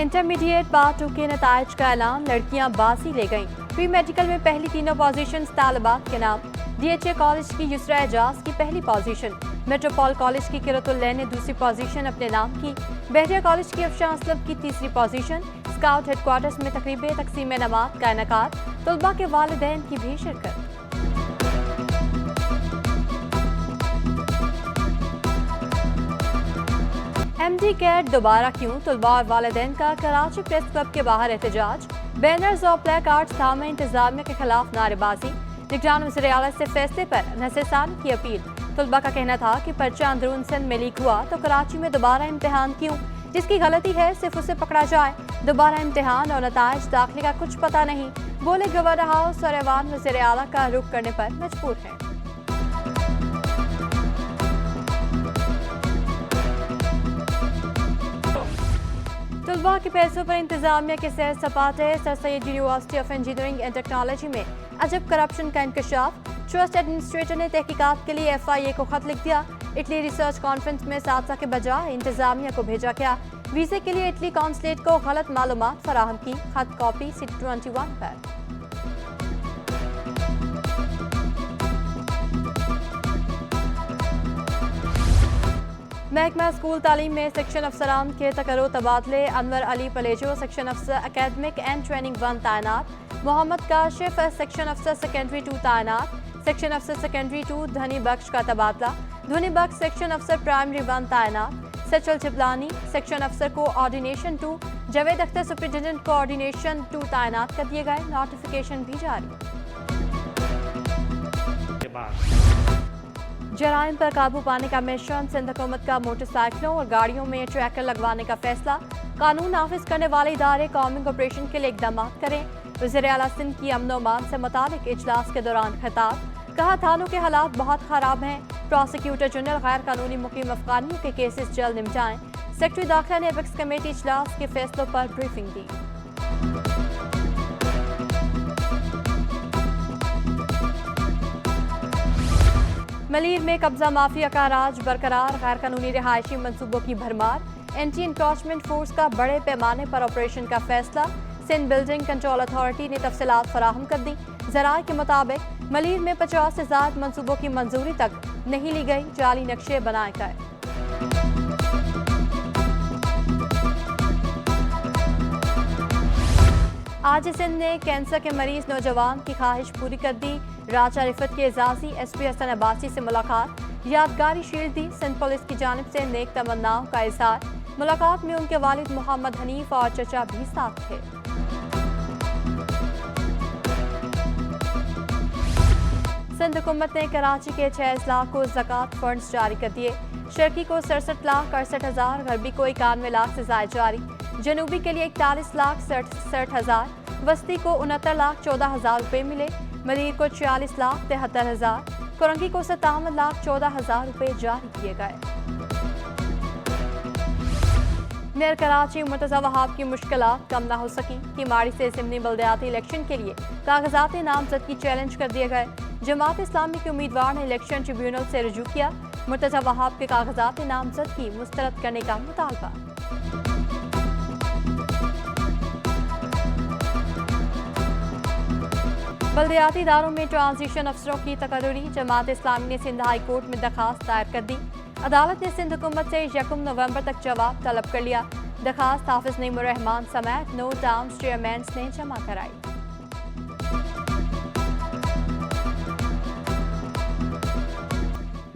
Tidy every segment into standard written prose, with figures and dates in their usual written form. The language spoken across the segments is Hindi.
इंटरमीडिएट पार्ट 2 के नताइज का ऐलान, लड़कियां बासी ले गईं। प्री मेडिकल में पहली तीनों पोजीशन तालिबात के नाम। DHA कॉलेज की युसरा एजाज की पहली पोजीशन, मेट्रोपॉल कॉलेज की किरतुल्लैन ने दूसरी पोजीशन अपने नाम की। बहरिया कॉलेज की अफशान असलम की तीसरी पोजीशन। स्काउट हेडक्वार्टर्स में तकरीब तकसीम नमात का इनेकाद, तलबा के वालिदैन की भी शिरकत। MD कैट दोबारा क्यों, तलबा और वालिदैन का कराची प्रेस क्लब के बाहर एहतजाज। बैनर्स और प्ले कार्ड्स थामे, इंतजामिया के खिलाफ नारेबाजी। निगरान वज़ीर आला से फैसले पर नज़रसानी की अपील। तलबा का कहना था कि पर्चा अंदरून सिंध में लीक हुआ तो कराची में दोबारा इम्तिहान क्यों, जिसकी गलती है सिर्फ उसे पकड़ा जाए। दोबारा इम्तिहान और नताइज दाखिले का कुछ पता नहीं, बोले गवर्नर हाउस और ऐवान वज़ीर आला का रुख करने पर मजबूर है। तलबा के पैसों पर इंतजामिया के सैर सपाटे। Sir Syed university of engineering and technology में अजब करप्शन का इंकशाफ। ट्रस्ट एडमिनिस्ट्रेटर ने तहकीकात के लिए FIA को खत लिख दिया। इटली रिसर्च कॉन्फ्रेंस में सादसा के बजाय इंतजामिया को भेजा गया। वीजे के लिए इटली कॉन्सुलेट को गलत मालूमात फराहम की। खत कॉपी C21 पर। महकमा स्कूल तालीम में सेक्शन अफसरान के तकर्रो तबादले। अनवर अली पलेजो सेक्शन अफसर एकेडमिक एंड ट्रेनिंग 1 तैनात। मोहम्मद काशिफ सेक्शन अफसर सेकेंडरी 2 तैनात। सेक्शन अफसर सेकेंडरी 2 धनी बख्श का तबादला। धनी बख्श सेक्शन अफसर प्राइमरी 1 तैनात। सचल चिबलानी सेक्शन अफसर coordination 2। Javed Akhtar superintendent coordination 2 तैनात कर दिए गए। नोटिफिकेशन भी जारी। जराइम पर काबू पाने का मिशन। सिंध हुकूमत का मोटरसाइकिलों और गाड़ियों में ट्रैकर लगवाने का फैसला। कानून नाफिज करने वाले इदारे कॉमिंग ऑपरेशन के लिए इकदाम करें। वज़ीर आला सिंध की अमन अमान से मुतालिक इजलास के दौरान खिताब। कहा थानों के हालात बहुत खराब हैं। प्रोसिक्यूटर जनरल गैर कानूनी मुकीम अफगानियों के केसेस जल्द निपटाएं। सेक्रेटरी दाखिला ने एपेक्स कमेटी इजलास के फैसलों पर ब्रीफिंग दी। मलीर में कब्जा माफिया का राज बरकरार। गैर कानूनी रिहायशी मंसूबों की भरमार। एंटी इंक्रोचमेंट फोर्स का बड़े पैमाने पर ऑपरेशन का फैसला। सिंध बिल्डिंग कंट्रोल अथॉरिटी ने तफसीलात फराहम कर दी। जराये के मुताबिक मलीर में 50 से ज़ायद मंसूबों की मंजूरी तक नहीं ली गई। जाली नक्शे बनाए गए। आज सिंध ने कैंसर के मरीज नौजवान की ख्वाहिश पूरी कर दी। राजा रिफत के एजाजी SP हसन अब्बासी से मुलाकात। यादगारी शील्ड दी। सिंध पुलिस की जानिब से नेक तमन्नाओं का इजहार। मुलाकात में उनके वालिद मोहम्मद हनीफ और चचा भी साथ थे। सिंध हुकूमत ने कराची के 6 अजला को ज़कात फंड्स जारी कर दिए। शर्की को 67,68,000, गरबी को 91 लाख से ज़ायद जारी। जनूबी के लिए 41,67,000, वस्ती को 69,14,000 रुपये मिले। मलीर को 46,73,000, कोरंगी को 57,14,000 रुपये जारी किए गए। मेयर कराची मुर्तज़ा वहाब की मुश्किलात कम ना हो सकी। किमाड़ी से ज़िमनी बल्दियाती इलेक्शन के लिए कागजात नामजदगी चैलेंज कर दिए गए। जमात इस्लामी के उम्मीदवार ने इलेक्शन ट्रिब्यूनल से रुजू किया। मुर्तज़ा वहाब के कागजात नामजदगी मुस्तरद करने का मुतालबा। बल्दियाती इदारों में ट्रांजिशन अफसरों की तकर्री। जमात इस्लामी ने सिंध हाई कोर्ट में दरखास्त दायर कर दी। अदालत ने सिंध हुकूमत से 1 नवंबर तक जवाब तलब कर लिया। दरखास्त हाफिज नईमुर रहमान समेत 9 टाउन्स चेयरमैन ने जमा कराई।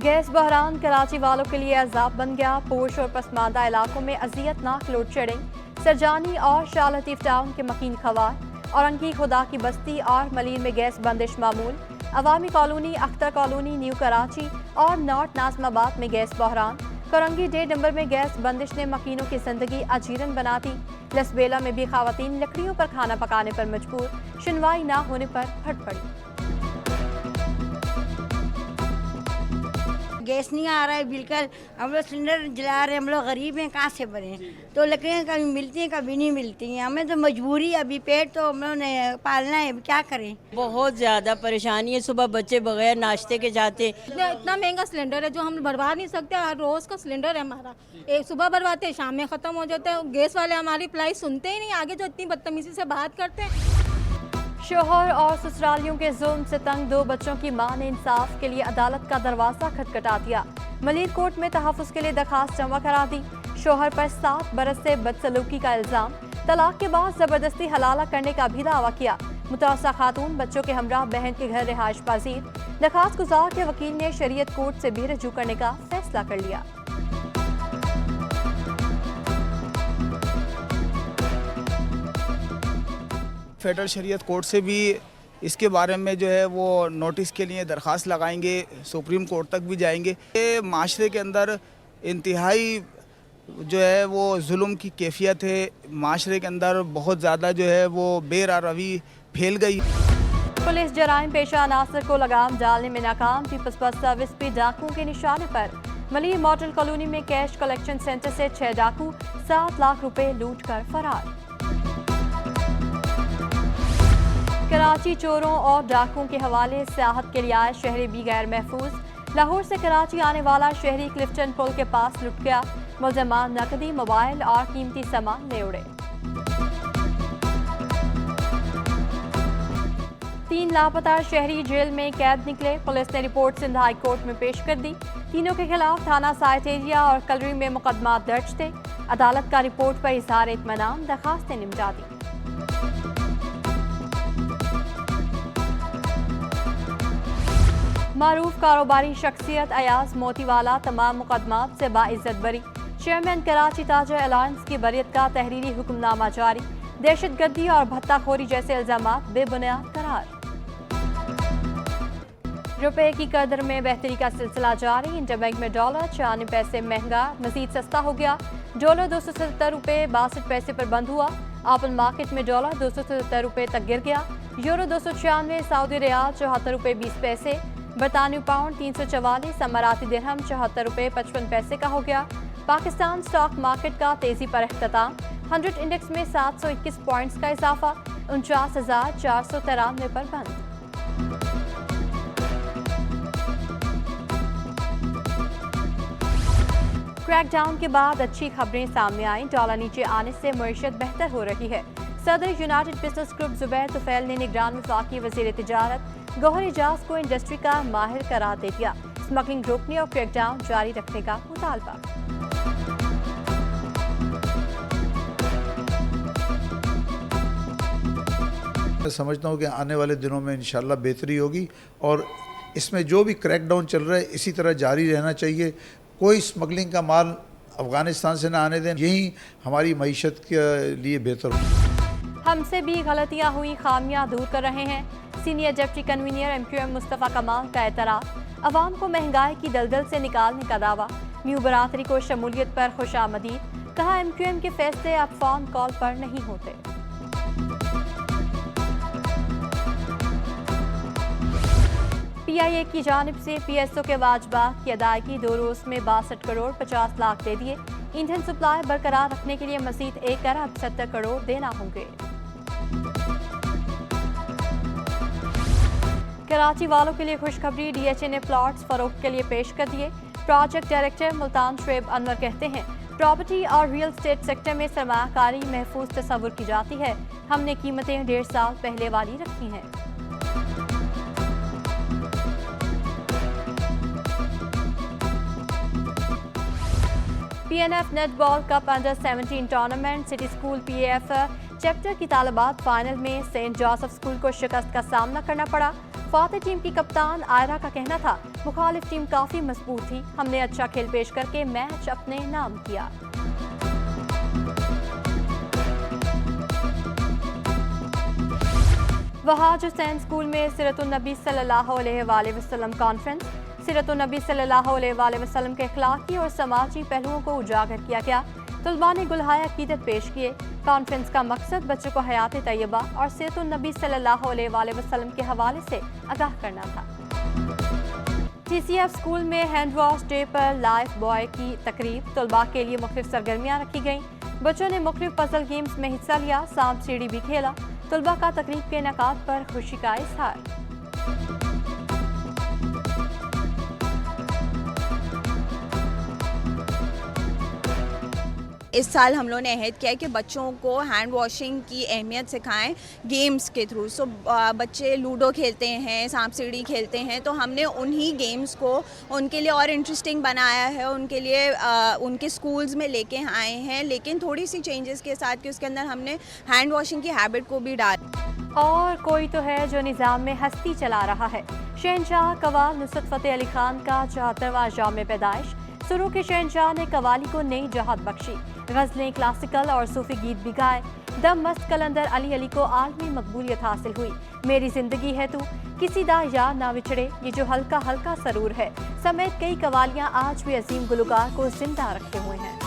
गैस बहरान कराची वालों के लिए अजाब बन गया। पोश और पसमानदा इलाकों में अजियतनाक लोड शेडिंग। सरजानी और शाह लतीफ टाउन के मकीन खवार। औरंगी खुदा की बस्ती और मलीर में गैस बंदिश मामूल। Awami colony, Akhtar colony, new Karachi और नॉर्थ नाजमाबाद में गैस बहरान। कोरंगी डे नंबर में गैस बंदिश ने मकीनों की जिंदगी अजीरन बना दी। लसबेला में भी खवातीन लकड़ियों पर खाना पकाने पर मजबूर। सुनवाई ना होने पर फट पड़ी। गैस नहीं आ रहा है बिल्कुल। हम लोग सिलेंडर जला रहे हैं, हम लोग गरीब हैं, कहाँ से बने। तो लकड़ियाँ कभी मिलती हैं कभी नहीं मिलती हैं। हमें तो मजबूरी, अभी पेट तो हम लोगों ने पालना है, क्या करें। बहुत ज़्यादा परेशानी है। सुबह बच्चे बगैर नाश्ते के जाते। इतना महंगा सिलेंडर है जो हम भरवा नहीं सकते। हर रोज़ का सिलेंडर है हमारा, एक सुबह भरवाते हैं शाम में ख़त्म हो जाता है। गैस वाले हमारी अप्लाई सुनते ही नहीं, आगे जो इतनी बदतमीजी से बात करते हैं। शोहर और ससुरालियों के जुल्म से तंग 2 बच्चों की मां ने इंसाफ के लिए अदालत का दरवाजा खटखटा दिया। मलिर कोर्ट में तहफ़्फ़ुज़ के लिए दरखास्त जमा करा दी। शोहर पर 7 बरस से बदसलूकी का इल्ज़ाम, तलाक के बाद जबरदस्ती हलाला करने का भी दावा किया। मुतासा खातून बच्चों के हमराह बहन के घर रिहाइश पजीर। दरखास्त गुजार के वकील ने शरीयत कोर्ट से भी रजू करने का फैसला कर लिया। फेडरल शरीयत कोर्ट से भी इसके बारे में जो है वो नोटिस के लिए दरख्वास्त लगाएंगे, सुप्रीम कोर्ट तक भी जाएंगे। ये माशरे के अंदर इंतहाई जो है वो जुल्म की कैफियत है। माशरे के अंदर बहुत ज़्यादा जो है वो बेरहमी फैल गई। पुलिस जराइम पेशा अनासर को लगाम डालने में नाकाम। पीपल्स बस सर्विस पे डाकुओं के निशाने पर। मलिर मॉडल कॉलोनी में कैश कलेक्शन सेंटर से 6 डाकू 7 लाख रुपए लूट कर फरार। कराची चोरों और डाकुओं के हवाले सियाहत के लिए आए शहरी भी गैर महफूज। लाहौर से कराची आने वाला शहरी क्लिफ्टन पुल के पास लुट गया। मुलजमान नकदी, मोबाइल और कीमती सामान ले उड़े। 3 लापता शहरी जेल में कैद निकले। पुलिस ने रिपोर्ट सिंध हाई कोर्ट में पेश कर दी। तीनों के खिलाफ थाना साइट एरिया और कलरी में मुकदमा दर्ज थे। अदालत का रिपोर्ट पर इजहार इत्मीनान दरखास्तें निपटा दी। मारूफ कारोबारी शख्सियत अयाज मोतीवाला तमाम मुकदमात से बाइज्जत बरी। चेयरमैन कराची ताजर अलायंस की बरियत का तहरीरी हुक्मनामा जारी। दहशतगर्दी और भत्ताखोरी जैसे इल्जामात बेबुनियाद करार। रुपए की कदर में बेहतरी का सिलसिला जारी। इंटरबैंक में डॉलर 94 पैसे महंगा मजीद सस्ता हो गया। डॉलर 270 रुपये 62 पैसे पर बंद हुआ। ओपन मार्केट में डॉलर 270 रुपये तक गिर गया। यूरो 296, सऊदी रियाल 74 रुपये 20 पैसे, बरतानवी पाउंड 344, अमाराती दिरहम 74 रुपये 55 पैसे का हो गया। पाकिस्तान स्टॉक मार्केट का तेजी पर अख्ताम। 100 इंडेक्स में 721 पॉइंट्स का इजाफा, 49,493 पर बंद। क्रैकडाउन के बाद अच्छी खबरें सामने आईं। डॉलर नीचे आने से मईशत बेहतर हो रही है। सदर United business group Zubair Tufail ने निगरान वफाकी वज़ीर तिजारत गौहर एजाज को इंडस्ट्री का माहिर करार दे दिया। स्मगलिंग रोकने और क्रैकडाउन जारी रखने का मुतालबा। मैं समझता हूँ कि आने वाले दिनों में इंशाल्लाह बेहतरी होगी और इसमें जो भी क्रैकडाउन चल रहा है इसी तरह जारी रहना चाहिए। कोई स्मगलिंग का माल अफ़गानिस्तान से ना आने दें, यही हमारी मईशत के लिए बेहतर हो। हमसे भी गलतियां हुई, खामियां दूर कर रहे हैं। Senior deputy convener MQM Mustafa कमाल का एतराफ़। अवाम को महंगाई की दलदल से निकालने का दावा। न्यू बरादरी को शमूलियत पर खुशामदीद। कहा MQM के फैसले अब फ़ोन कॉल पर नहीं होते। PIA की जानिब से PSO के वाजबात की अदायगी 2 रोज़ में 62 करोड़ 50 लाख दे दिए। ईंधन सप्लाई बरकरार रखने के लिए मज़ीद 1 अरब 70 करोड़ देना होंगे। कराची वालों के लिए खुशखबरी। DHA ने प्लॉट्स फरोख्त के लिए पेश कर दिए। प्रोजेक्ट डायरेक्टर मुल्तान शुएब अनवर कहते हैं, प्रॉपर्टी और रियल एस्टेट सेक्टर में सरमायाकारी महफूज तस्वुर की जाती है। हमने कीमतें 1.5 साल पहले वाली रखी हैं। PNF netball cup under 17 tournament. City school PAF chapter की तालिबात फाइनल में सेंट जोसेफ स्कूल को शिकस्त का सामना करना पड़ा। फातेह टीम की कप्तान आयरा का कहना था, मुखालिफ टीम काफी मजबूत थी, हमने अच्छा खेल पेश करके मैच अपने नाम किया। वहाज हुसैन स्कूल में सीरतुन्नबी सल्लल्लाहु अलैहि वसल्लम कॉन्फ्रेंस। सीरतुन्नबी सल्लल्लाहु अलैहि वसल्लम के अखलाकी और समाजी पहलुओं को उजागर किया गया। तलबा ने गुलहाय अकीदत पेश किए। कॉन्फ्रेंस का मकसद बच्चों को हयात तैयबा और सीरतुन्नबी सल्लल्लाहु अलैहि वसल्लम के हवाले से आगाह करना था। TCF स्कूल में हैंड वॉश डे पर लाइफ बॉय की तकरीब, तलबा के लिए मुख्तलिफ सरगर्मियाँ रखी गईं। बच्चों ने मुख्तलिफ पजल गेम्स में हिस्सा लिया, सांप सीढ़ी भी खेला। तलबा का तकरीब के इनेकाद पर खुशी का इजहार। इस साल हम लोगों ने अहद किया है कि बच्चों को हैंड वॉशिंग की अहमियत सिखाएं गेम्स के थ्रू। सो बच्चे लूडो खेलते हैं, सांप सीढ़ी खेलते हैं, तो हमने उन्हीं गेम्स को उनके लिए और इंटरेस्टिंग बनाया है, उनके लिए उनके स्कूल्स में लेके आए हैं, लेकिन थोड़ी सी चेंजेस के साथ कि उसके अंदर हमने हैंड वॉशिंग की हैबिट को भी डाल। और कोई तो है जो निज़ाम में हस्ती चला रहा है। शहनशाह कवाल नुसरत फ़तेह अली खान का 74वां जाम पैदाइश। सुरू के शहनशाह ने कवाली को नई जहाद बख्शी, गज़लें, क्लासिकल और सूफी गीत भी गाए। दम मस्त कलंदर अली को आलमी मकबूलियत हासिल हुई। मेरी जिंदगी है तू, किसी दा यार ना विछड़े, ये जो हल्का हल्का सरूर है समेत कई कवालियाँ आज भी अजीम गुलकार को जिंदा रखे हुए हैं।